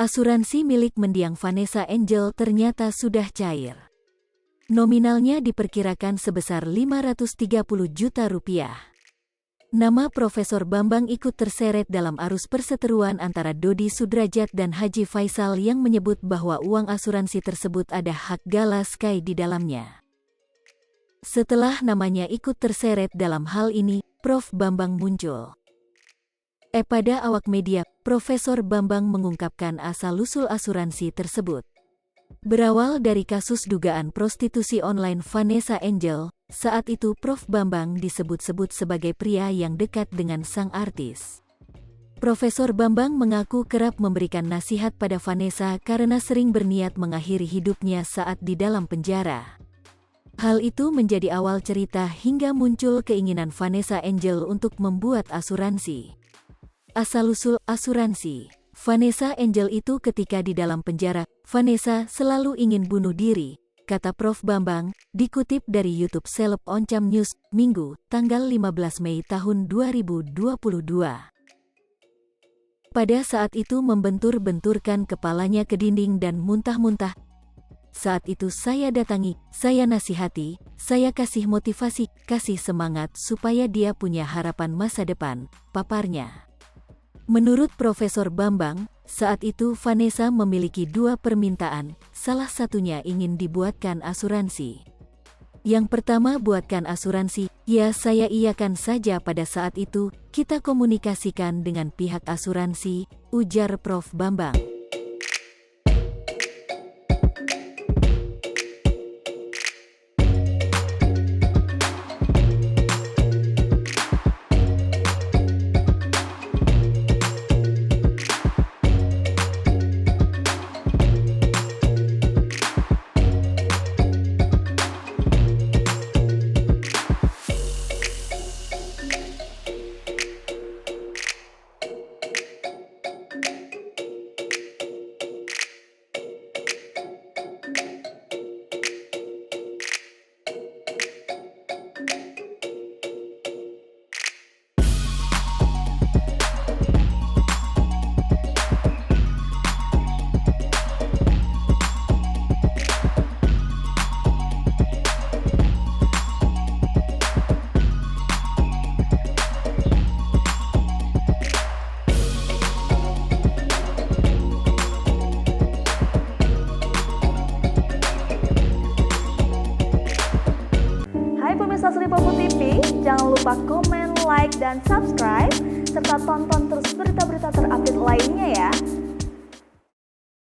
Asuransi milik mendiang Vanessa Angel ternyata sudah cair. Nominalnya diperkirakan sebesar 530 juta rupiah. Nama Profesor Bambang ikut terseret dalam arus perseteruan antara Dodi Sudrajat dan Haji Faisal yang menyebut bahwa uang asuransi tersebut ada hak Gala Sky di dalamnya. Setelah namanya ikut terseret dalam hal ini, Prof. Bambang muncul. Pada awak media, Profesor Bambang mengungkapkan asal-usul asuransi tersebut. Berawal dari kasus dugaan prostitusi online Vanessa Angel, saat itu Prof. Bambang disebut-sebut sebagai pria yang dekat dengan sang artis. Profesor Bambang mengaku kerap memberikan nasihat pada Vanessa karena sering berniat mengakhiri hidupnya saat di dalam penjara. Hal itu menjadi awal cerita hingga muncul keinginan Vanessa Angel untuk membuat asuransi. Asal-usul asuransi. Vanessa Angel itu ketika di dalam penjara, Vanessa selalu ingin bunuh diri, kata Prof. Bambang, dikutip dari YouTube Seleb Oncam News, Minggu, tanggal 15 Mei tahun 2022. Pada saat itu membentur-benturkan kepalanya ke dinding dan muntah-muntah. Saat itu saya datangi, saya nasihati, saya kasih motivasi, kasih semangat supaya dia punya harapan masa depan, paparnya. Menurut Profesor Bambang, saat itu Vanessa memiliki dua permintaan, salah satunya ingin dibuatkan asuransi. Yang pertama buatkan asuransi, ya saya iyakan saja pada saat itu, kita komunikasikan dengan pihak asuransi, ujar Prof. Bambang. Hai pemirsa Sri Popo TV, jangan lupa komen, like, dan subscribe, serta tonton terus berita-berita terupdate lainnya ya.